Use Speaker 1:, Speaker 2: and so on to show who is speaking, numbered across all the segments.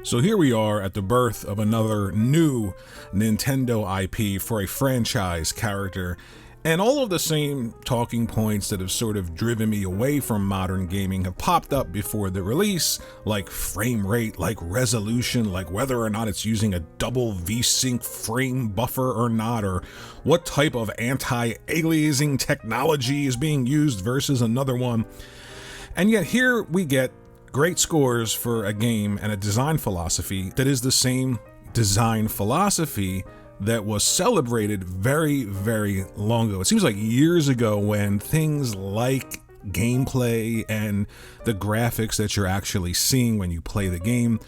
Speaker 1: So here we are at the birth of another new Nintendo IP for a franchise character, and all of the same talking points that have sort of driven me away from modern gaming have popped up before the release, like frame rate, like resolution, like whether or not it's using a double VSync frame buffer or not, or what type of anti-aliasing technology is being used versus another one. And yet here we get great scores for a game and a design philosophy that is the same design philosophy that was celebrated very, very long ago. It seems like years ago when things like gameplay and the graphics that you're actually seeing when you play the game,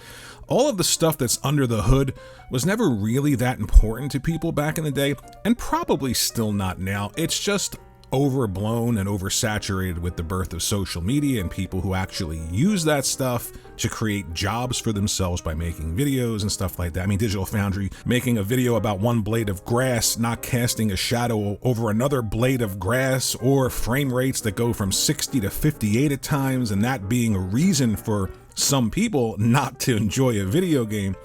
Speaker 1: all of the stuff that's under the hood was never really that important to people back in the day, and probably still not now. It's just overblown and oversaturated with the birth of social media and people who actually use that stuff to create jobs for themselves by making videos and stuff like that. I mean, Digital Foundry making a video about one blade of grass not casting a shadow over another blade of grass, or frame rates that go from 60 to 58 at times, and that being a reason for some people not to enjoy a video game.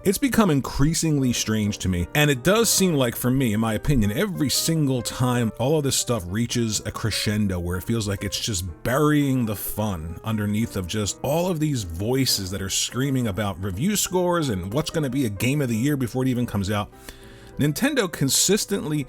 Speaker 1: It's become increasingly strange to me, and it does seem like, for me, in my opinion, every single time all of this stuff reaches a crescendo where it feels like it's just burying the fun underneath of just all of these voices that are screaming about review scores and what's going to be a game of the year before it even comes out. Nintendo consistently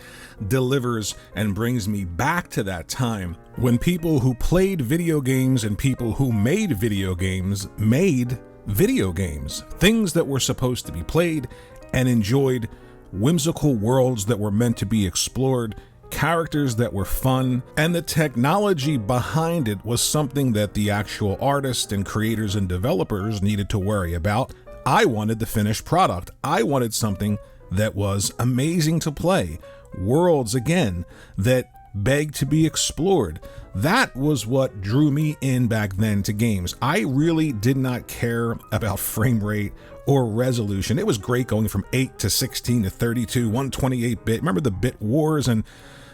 Speaker 1: delivers and brings me back to that time when people who played video games and people who made video games made video games, things that were supposed to be played and enjoyed, whimsical worlds that were meant to be explored, characters that were fun, and the technology behind it was something that the actual artists and creators and developers needed to worry about. I wanted the finished product. I wanted something that was amazing to play, worlds again that begged to be explored. That was what drew me in back then to games. I really did not care about frame rate or resolution. It was great going from 8 to 16 to 32, 128-bit. Remember the bit wars? And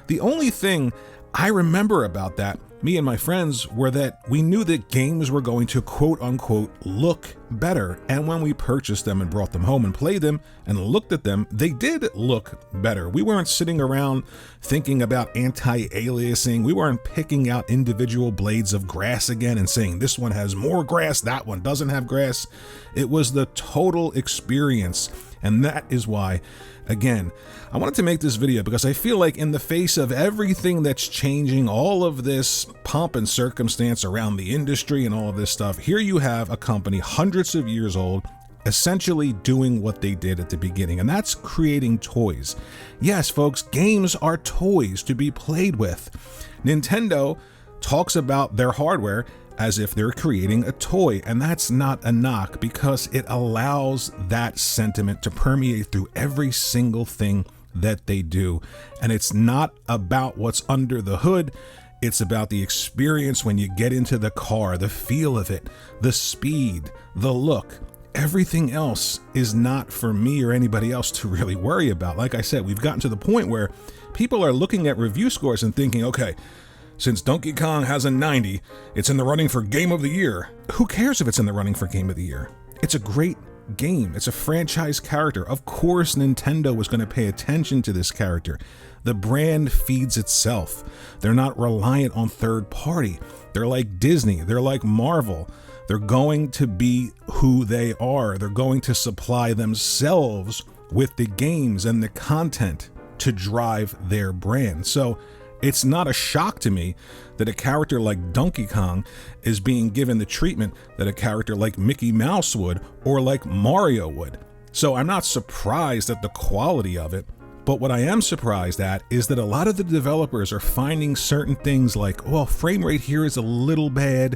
Speaker 1: the only thing I remember about that, me and my friends, were that we knew that games were going to quote unquote look better. And when we purchased them and brought them home and played them and looked at them, they did look better. We weren't sitting around thinking about anti-aliasing. We weren't picking out individual blades of grass again and saying this one has more grass, that one doesn't have grass. It was the total experience. And that is why, again, I wanted to make this video because I feel like in the face of everything that's changing, all of this pomp and circumstance around the industry and all of this stuff, here you have a company hundreds of years old essentially doing what they did at the beginning, and that's creating toys. Yes, folks, games are toys to be played with. Nintendo talks about their hardware as if they're creating a toy, and that's not a knock because it allows that sentiment to permeate through every single thing that they do. And it's not about what's under the hood, it's about the experience when you get into the car, the feel of it, the speed, the look. Everything else is not for me or anybody else to really worry about. Like I said, we've gotten to the point where people are looking at review scores and thinking, okay, since Donkey Kong has a 90, it's in the running for Game of the Year. Who cares if it's in the running for Game of the Year? It's a great game. It's a franchise character. Of course, Nintendo was going to pay attention to this character. The brand feeds itself. They're not reliant on third party. They're like Disney. They're like Marvel. They're going to be who they are. They're going to supply themselves with the games and the content to drive their brand. So it's not a shock to me that a character like Donkey Kong is being given the treatment that a character like Mickey Mouse would, or like Mario would. So I'm not surprised at the quality of it, but what I am surprised at is that a lot of the developers are finding certain things like, well, frame rate here is a little bad.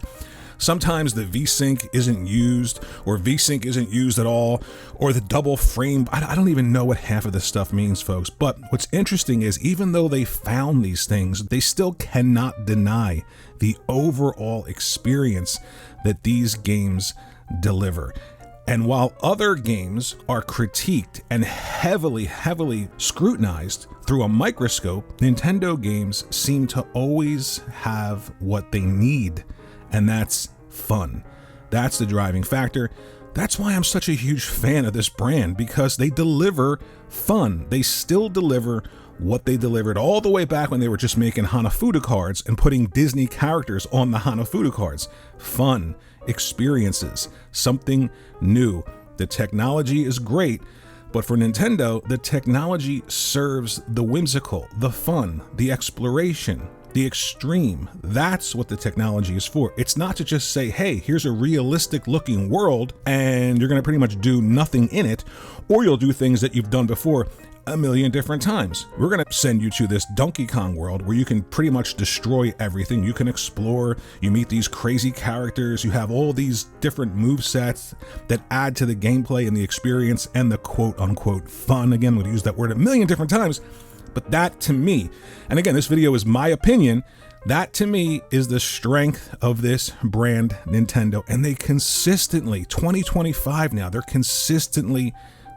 Speaker 1: Sometimes the VSync isn't used, or VSync isn't used at all, or the double frame. I don't even know what half of this stuff means, folks. But what's interesting is even though they found these things, they still cannot deny the overall experience that these games deliver. And while other games are critiqued and heavily scrutinized through a microscope, Nintendo games seem to always have what they need. And that's fun. That's the driving factor. That's why I'm such a huge fan of this brand, because they deliver fun. They still deliver what they delivered all the way back when they were just making Hanafuda cards and putting Disney characters on the Hanafuda cards. Fun, experiences, something new. The technology is great, but for Nintendo, the technology serves the whimsical, the fun, the exploration, the extreme. That's what the technology is for. It's not to just say, hey, here's a realistic looking world and you're going to pretty much do nothing in it, or you'll do things that you've done before a million different times. We're going to send you to this Donkey Kong world where you can pretty much destroy everything. You can explore, you meet these crazy characters, you have all these different movesets that add to the gameplay and the experience and the quote unquote fun. Again, we'll use that word a million different times, but that to me, and again, this video is my opinion, that to me is the strength of this brand Nintendo. And they consistently, 2025 now, they're consistently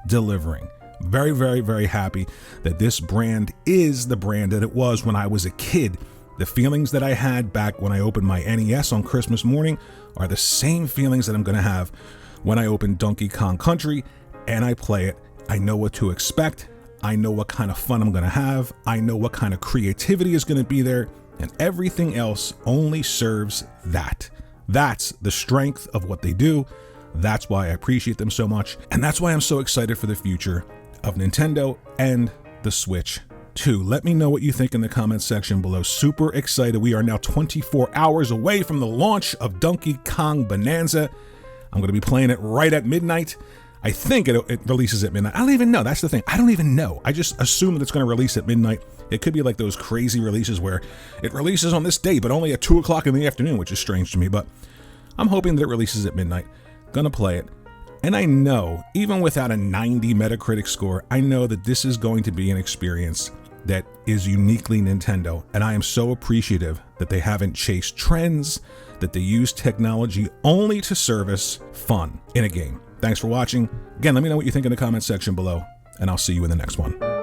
Speaker 1: delivering. Very, very, very happy that this brand is the brand that it was when I was a kid. The feelings that I had back when I opened my NES on Christmas morning are the same feelings that I'm going to have when I open Donkey Kong Country and I play it. I know what to expect. I know what kind of fun I'm going to have. I know what kind of creativity is going to be there, and everything else only serves that. That's the strength of what they do. That's why I appreciate them so much. And that's why I'm so excited for the future of Nintendo and the Switch 2. Let me know what you think in the comments section below. Super excited. We are now 24 hours away from the launch of Donkey Kong Bananza. I'm going to be playing it right at midnight. I think it releases at midnight. I don't even know. That's the thing. I don't even know. I just assume that it's going to release at midnight. It could be like those crazy releases where it releases on this day, but only at 2 o'clock in the afternoon, which is strange to me. But I'm hoping that it releases at midnight. Gonna play it. And I know, even without a 90 Metacritic score, I know that this is going to be an experience that is uniquely Nintendo. And I am so appreciative that they haven't chased trends, that they use technology only to service fun in a game. Thanks for watching. Again, let me know what you think in the comments section below, and I'll see you in the next one.